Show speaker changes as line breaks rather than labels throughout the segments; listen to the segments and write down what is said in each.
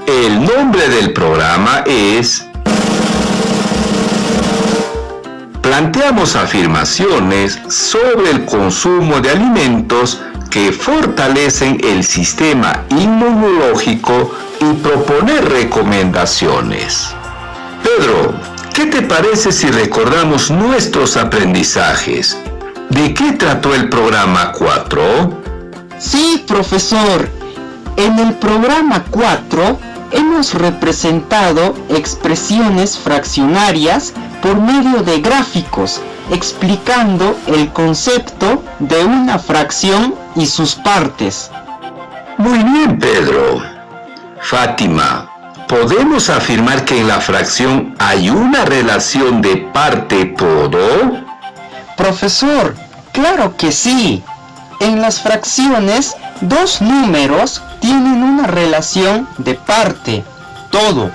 El nombre del programa es Planteamos afirmaciones sobre el consumo de alimentos que fortalecen el sistema inmunológico y proponer recomendaciones. Pedro, ¿qué te parece si recordamos nuestros aprendizajes? ¿De qué trató el programa 4?
Sí, profesor. En el programa 4 hemos representado expresiones fraccionarias por medio de gráficos, explicando el concepto de una fracción y sus partes.
Muy bien, Pedro. Fátima, ¿podemos afirmar que en la fracción hay una relación de parte-todo?
Profesor, claro que sí. En las fracciones, dos números tienen una relación de parte-todo.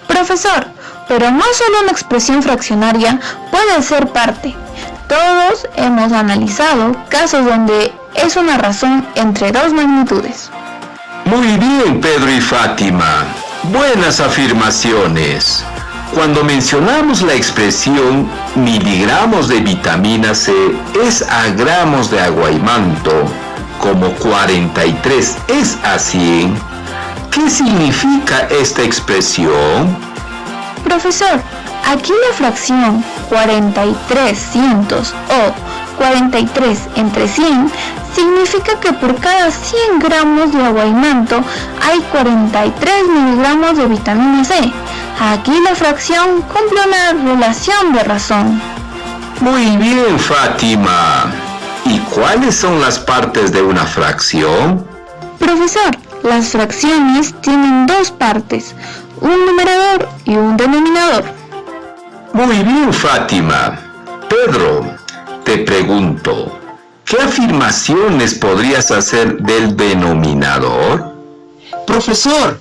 Profesor, pero no solo una expresión fraccionaria puede ser parte. Todos hemos analizado casos donde es una razón entre dos magnitudes.
Muy bien, Pedro y Fátima. Buenas afirmaciones. Cuando mencionamos la expresión miligramos de vitamina C es a gramos de aguaimanto, como 43 es a 100, ¿qué significa esta expresión?
Profesor, aquí la fracción 4300 o 43 entre 100 significa que por cada 100 gramos de aguaimanto hay 43 miligramos de vitamina C. Aquí la fracción cumple una relación de razón.
Muy bien, Fátima. ¿Y cuáles son las partes de una fracción?
Profesor, las fracciones tienen dos partes, un numerador y un denominador.
Muy bien, Fátima. Pedro, te pregunto, ¿qué afirmaciones podrías hacer del denominador?
Profesor,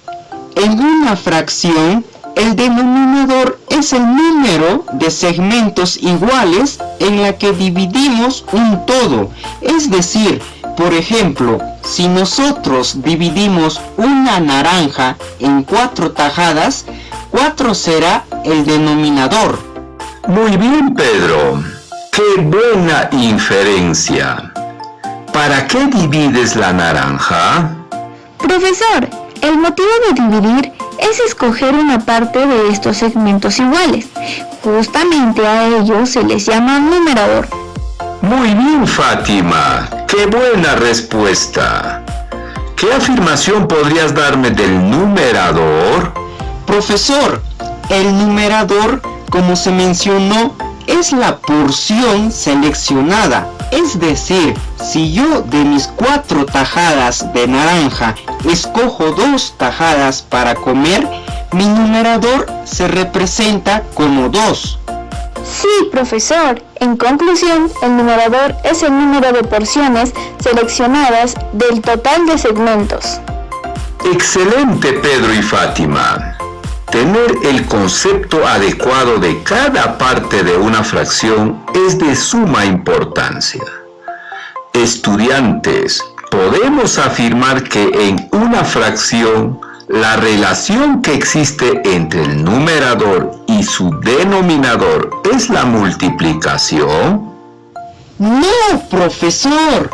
en una fracción, el denominador es el número de segmentos iguales en la que dividimos un todo. Es decir, por ejemplo, si nosotros dividimos una naranja en 4 tajadas, 4 será el denominador.
Muy bien, Pedro. ¡Qué buena inferencia! ¿Para qué divides la naranja?
Profesor, el motivo de dividir es escoger una parte de estos segmentos iguales. Justamente a ellos se les llama numerador.
Muy bien, Fátima. ¡Qué buena respuesta! ¿Qué afirmación podrías darme del numerador?
Profesor, el numerador, como se mencionó, es la porción seleccionada. Es decir, si yo de mis 4 tajadas de naranja escojo 2 tajadas para comer, mi numerador se representa como 2.
Sí, profesor. En conclusión, el numerador es el número de porciones seleccionadas del total de segmentos.
Excelente, Pedro y Fátima. Tener el concepto adecuado de cada parte de una fracción es de suma importancia. Estudiantes, podemos afirmar que en una fracción la relación que existe entre el numerador y su denominador es la multiplicación.
No, profesor.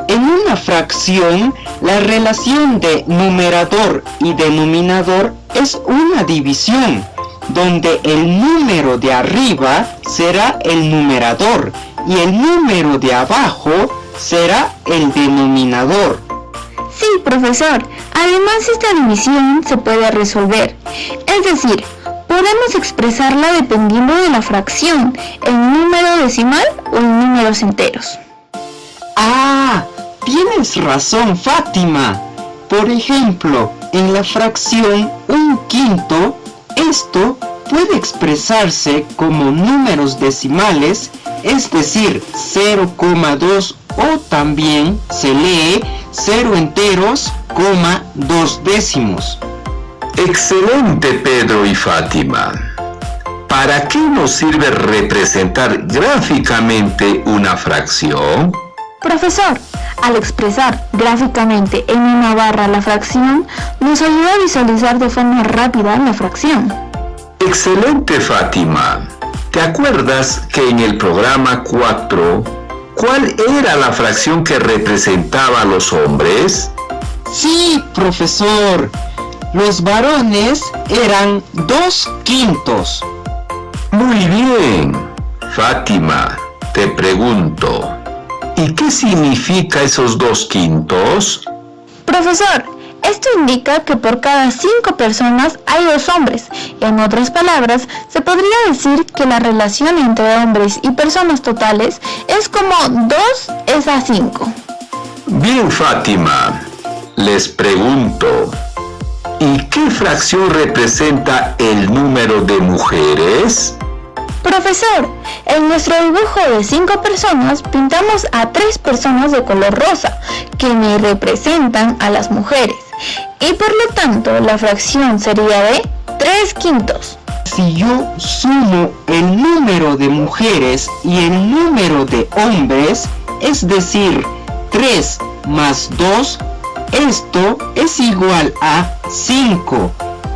En una fracción, la relación de numerador y denominador es una división, donde el número de arriba será el numerador y el número de abajo será el denominador.
Sí, profesor. Además, esta división se puede resolver. Es decir, podemos expresarla dependiendo de la fracción, en número decimal o en números enteros.
¡Ah! Tienes razón, Fátima. Por ejemplo, en la fracción 1/5, esto puede expresarse como números decimales, es decir, 0,2 o también se lee 0 enteros, 2 décimos.
Excelente, Pedro y Fátima. ¿Para qué nos sirve representar gráficamente una fracción?
Profesor, Al expresar gráficamente en una barra la fracción, nos ayuda a visualizar de forma rápida la fracción.
Excelente, Fátima. ¿Te acuerdas que en el programa 4, cuál era la fracción que representaba a los hombres?
Sí, profesor. Los varones eran 2/5.
Muy bien. Fátima, te pregunto, ¿y qué significa esos 2/5?
Profesor, esto indica que por cada 5 personas hay 2 hombres. En otras palabras, se podría decir que la relación entre hombres y personas totales es como 2:5.
Bien, Fátima. Les pregunto, ¿y qué fracción representa el número de mujeres?
Profesor, en nuestro dibujo de 5 personas pintamos a 3 personas de color rosa, que me representan a las mujeres, y por lo tanto la fracción sería de 3/5.
Si yo sumo el número de mujeres y el número de hombres, es decir, 3 más 2, esto es igual a 5,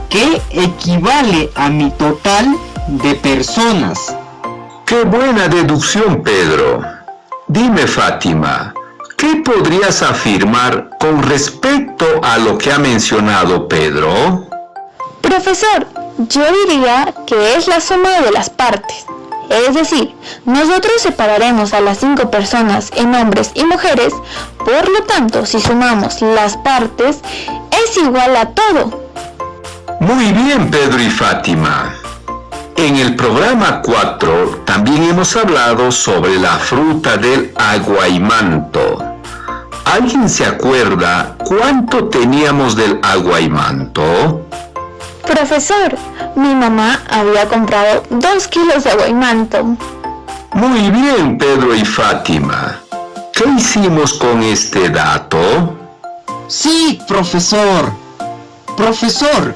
que equivale a mi total de personas.
¡Qué buena deducción, Pedro! Dime, Fátima, ¿qué podrías afirmar con respecto a lo que ha mencionado Pedro?
Profesor, yo diría que es la suma de las partes. Es decir, nosotros separaremos a las 5 personas en hombres y mujeres, por lo tanto, si sumamos las partes, es igual a todo.
Muy bien, Pedro y Fátima. En el programa 4 también hemos hablado sobre la fruta del aguaimanto. ¿Alguien se acuerda cuánto teníamos del aguaimanto?
Profesor, mi mamá había comprado 2 kilos de aguaimanto.
Muy bien, Pedro y Fátima. ¿Qué hicimos con este dato?
Sí, profesor. Profesor,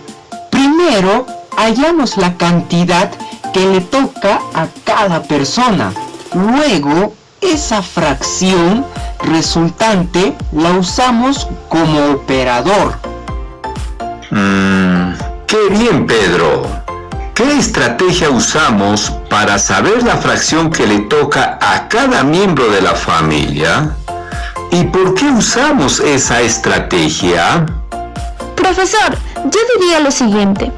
primero hallamos la cantidad que le toca a cada persona. Luego, esa fracción resultante la usamos como operador.
¡Qué bien, Pedro! ¿Qué estrategia usamos para saber la fracción que le toca a cada miembro de la familia? ¿Y por qué usamos esa estrategia?
Profesor, yo diría lo siguiente.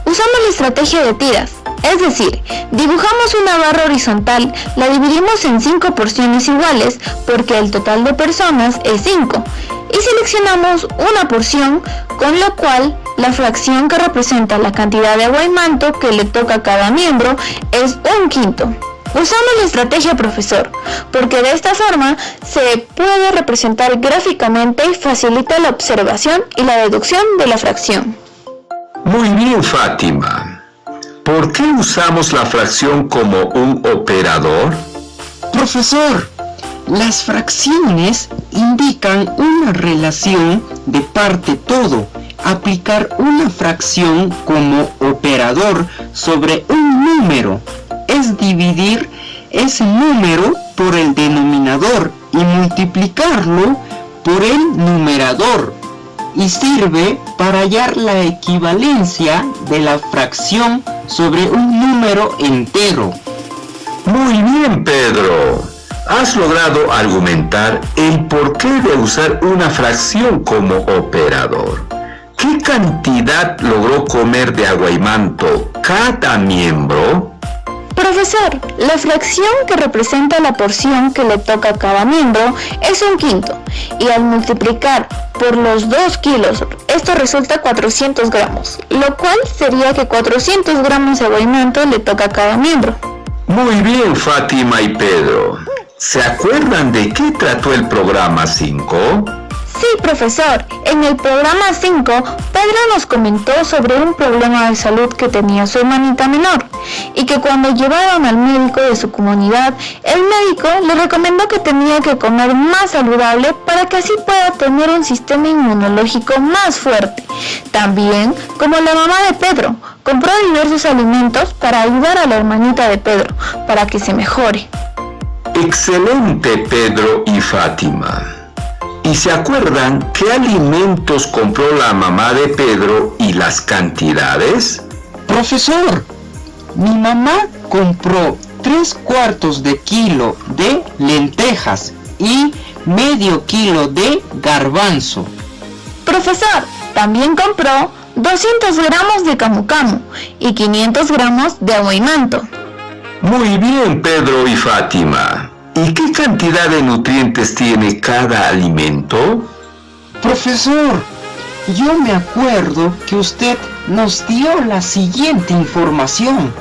Usamos la estrategia de tiras, es decir, dibujamos una barra horizontal, la dividimos en 5 porciones iguales porque el total de personas es 5 y seleccionamos una porción, con lo cual la fracción que representa la cantidad de aguaimanto que le toca a cada miembro es 1/5. Usamos la estrategia, profesor, porque de esta forma se puede representar gráficamente y facilita la observación y la deducción de la fracción.
Muy bien, Fátima. ¿Por qué usamos la fracción como un operador?
Profesor, las fracciones indican una relación de parte-todo. Aplicar una fracción como operador sobre un número es dividir ese número por el denominador y multiplicarlo por el numerador, y sirve para hallar la equivalencia de la fracción sobre un número entero.
Muy bien, Pedro. Has logrado argumentar el porqué de usar una fracción como operador. ¿Qué cantidad logró comer de aguaimanto cada miembro?
Profesor, la fracción que representa la porción que le toca a cada miembro es 1/5 y al multiplicar por los 2 kilos, esto resulta 400 gramos, lo cual sería que 400 gramos de aguaimanto le toca a cada miembro.
Muy bien, Fátima y Pedro. ¿Se acuerdan de qué trató el programa 5?
Sí, profesor. En el programa 5, Pedro nos comentó sobre un problema de salud que tenía su hermanita menor y que cuando llevaron al médico de su comunidad, el médico le recomendó que tenía que comer más saludable para que así pueda tener un sistema inmunológico más fuerte. También, como la mamá de Pedro, compró diversos alimentos para ayudar a la hermanita de Pedro, para que se mejore.
Excelente, Pedro y Fátima. ¿Y se acuerdan qué alimentos compró la mamá de Pedro y las cantidades?
Profesor, mi mamá compró 3/4 de kilo de lentejas y medio kilo de garbanzo.
Profesor, también compró 200 gramos de camu camu y 500 gramos de aguaimanto.
Muy bien, Pedro y Fátima. ¿Y qué cantidad de nutrientes tiene cada alimento?
Profesor, yo me acuerdo que usted nos dio la siguiente información.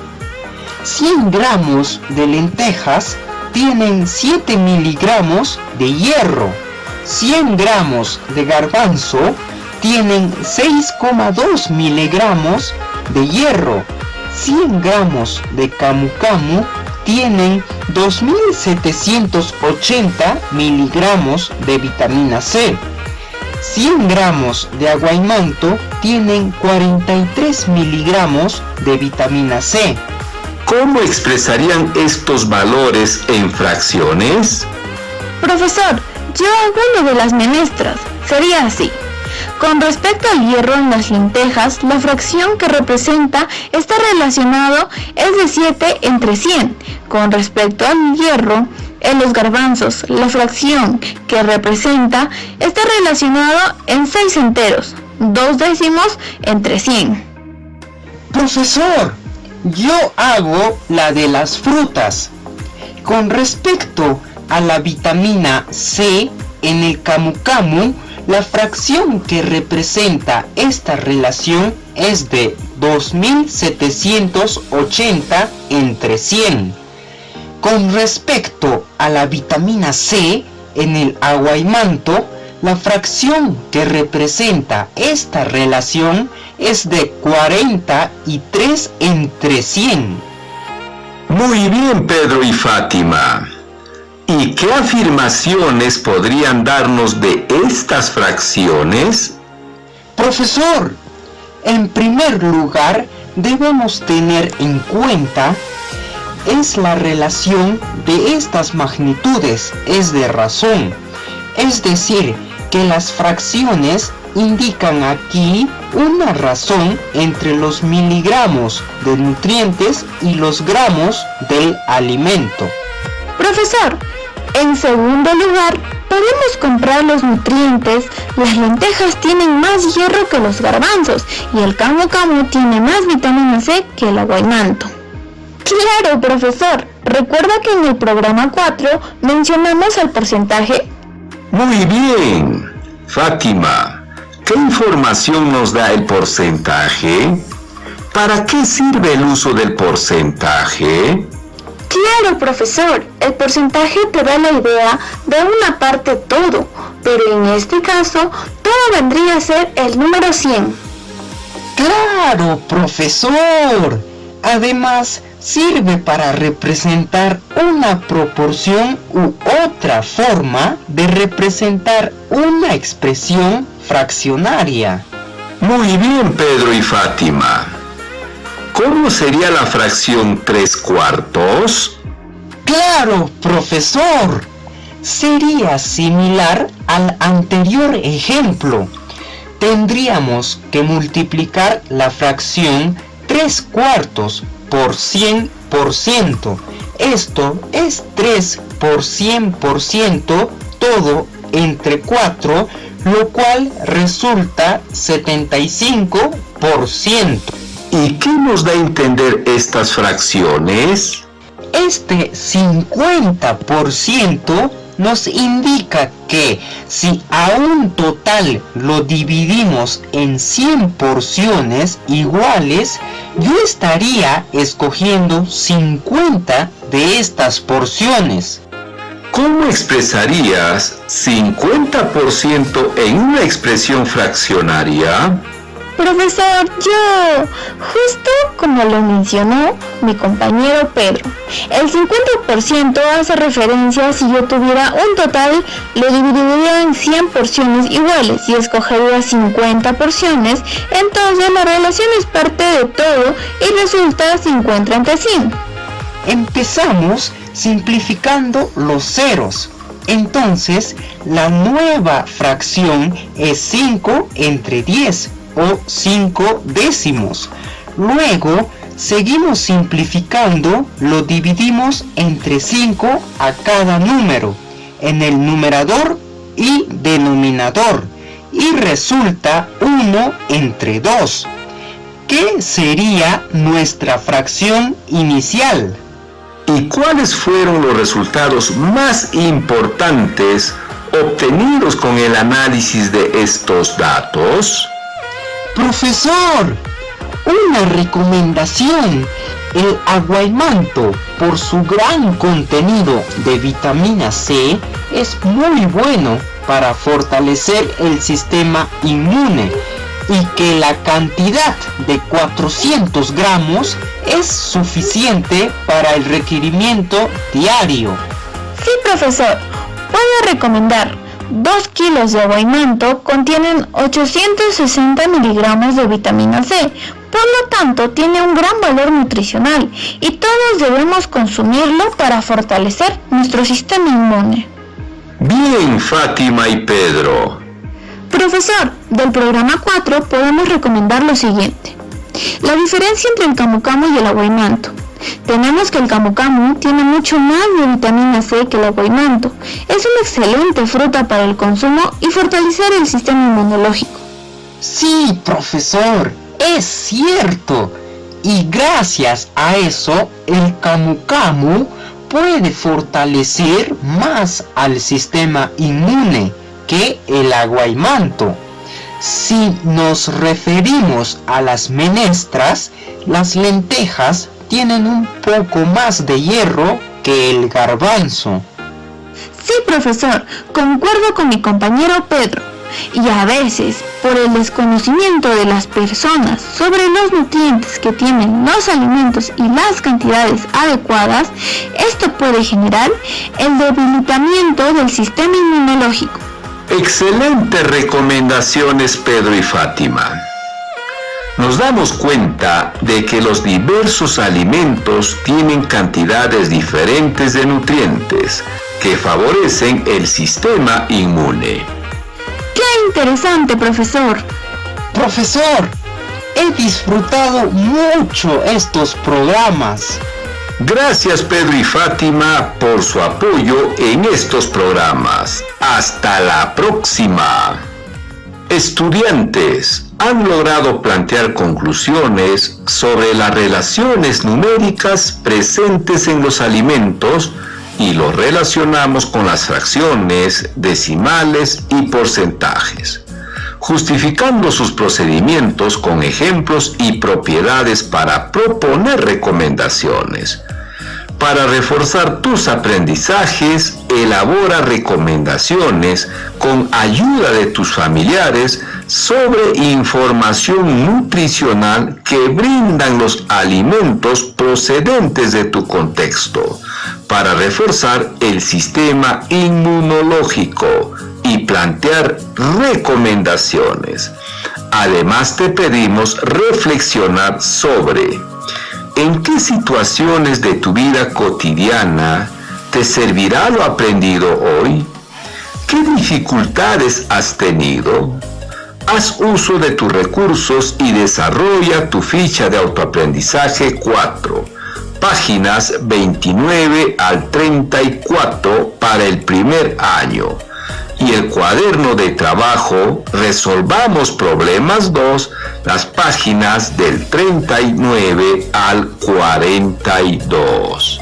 100 gramos de lentejas tienen 7 miligramos de hierro. 100 gramos de garbanzo tienen 6,2 miligramos de hierro. 100 gramos de camu camu tienen 2.780 miligramos de vitamina C. 100 gramos de aguaimanto tienen 43 miligramos de vitamina C.
¿Cómo expresarían estos valores en fracciones?
Profesor, yo hago lo de las menestras. Sería así. Con respecto al hierro en las lentejas, la fracción que representa está relacionado es de 7/100. Con respecto al hierro en los garbanzos, la fracción que representa está relacionado en 6 enteros, 2/100.
Profesor, yo hago la de las frutas. Con respecto a la vitamina C en el camu camu, la fracción que representa esta relación es de 2.780/100. Con respecto a la vitamina C en el aguaimanto, la fracción que representa esta relación es de 43/100.
Muy bien, Pedro y Fátima. ¿Y qué afirmaciones podrían darnos de estas fracciones?
Profesor, en primer lugar debemos tener en cuenta es la relación de estas magnitudes, es de razón. Es decir, que las fracciones indican aquí una razón entre los miligramos de nutrientes y los gramos del alimento.
Profesor, en segundo lugar, podemos comprar los nutrientes. Las lentejas tienen más hierro que los garbanzos y el camu camu tiene más vitamina C que el aguaimanto. Claro, profesor. ¿Recuerda que en el programa 4 mencionamos el porcentaje?
Muy bien. Fátima, ¿qué información nos da el porcentaje? ¿Para qué sirve el uso del porcentaje?
Claro, profesor, el porcentaje te da la idea de una parte todo, pero en este caso todo vendría a ser el número 100.
¡Claro, profesor! Además, sirve para representar una proporción u otra forma de representar una expresión fraccionaria.
Muy bien, Pedro y Fátima. ¿Cómo sería la fracción 3/4?
¡Claro, profesor! Sería similar al anterior ejemplo. Tendríamos que multiplicar la fracción 3/4 por 100%. Esto es 3 por 100%, todo entre 4, lo cual resulta 75%.
¿Y qué nos da a entender estas fracciones?
Este 50% nos indica que si a un total lo dividimos en 100 porciones iguales, yo estaría escogiendo 50 de estas porciones.
¿Cómo expresarías 50% en una expresión fraccionaria?
Profesor, justo como lo mencionó mi compañero Pedro, el 50% hace referencia a si yo tuviera un total, lo dividiría en 100 porciones iguales y escogería 50 porciones, entonces la relación es parte de todo y resulta 50/100.
Empezamos simplificando los ceros. Entonces, la nueva fracción es 5 entre 10 o 5 décimos. Luego, seguimos simplificando, lo dividimos entre 5 a cada número, en el numerador y denominador, y resulta 1 entre 2, que sería nuestra fracción inicial.
¿Y cuáles fueron los resultados más importantes obtenidos con el análisis de estos datos?
Profesor, una recomendación. El aguaimanto, por su gran contenido de vitamina C, es muy bueno para fortalecer el sistema inmune y que la cantidad de 400 gramos es suficiente para el requerimiento diario.
Sí, profesor, puedo recomendar 2 kilos de aguaimanto contienen 860 miligramos de vitamina C, por lo tanto tiene un gran valor nutricional y todos debemos consumirlo para fortalecer nuestro sistema inmune.
Bien, Fátima y Pedro.
Profesor, del programa 4 podemos recomendar lo siguiente. La diferencia entre el camu camu y el aguaimanto. Tenemos que el camu camu tiene mucho más de vitamina C que el aguaimanto. Es una excelente fruta para el consumo y fortalecer el sistema inmunológico.
Sí, profesor, es cierto. Y gracias a eso, el camu camu puede fortalecer más al sistema inmune que el aguaimanto. Si nos referimos a las menestras, las lentejas tienen un poco más de hierro que el garbanzo.
Sí, profesor, concuerdo con mi compañero Pedro. Y a veces, por el desconocimiento de las personas sobre los nutrientes que tienen los alimentos y las cantidades adecuadas, esto puede generar el debilitamiento del sistema inmunológico.
Excelentes recomendaciones, Pedro y Fátima. Nos damos cuenta de que los diversos alimentos tienen cantidades diferentes de nutrientes que favorecen el sistema inmune.
¡Qué interesante, profesor!
Profesor, he disfrutado mucho estos programas.
Gracias, Pedro y Fátima, por su apoyo en estos programas. Hasta la próxima. Estudiantes, han logrado plantear conclusiones sobre las relaciones numéricas presentes en los alimentos y los relacionamos con las fracciones, decimales y porcentajes, justificando sus procedimientos con ejemplos y propiedades para proponer recomendaciones. Para reforzar tus aprendizajes, elabora recomendaciones con ayuda de tus familiares sobre información nutricional que brindan los alimentos procedentes de tu contexto, para reforzar el sistema inmunológico y plantear recomendaciones. Además, te pedimos reflexionar sobre ¿en qué situaciones de tu vida cotidiana te servirá lo aprendido hoy? ¿Qué dificultades has tenido? Haz uso de tus recursos y desarrolla tu ficha de autoaprendizaje 4, páginas 29 al 34 para el primer año. Y el cuaderno de trabajo Resolvamos Problemas 2, las páginas del 39 al 42.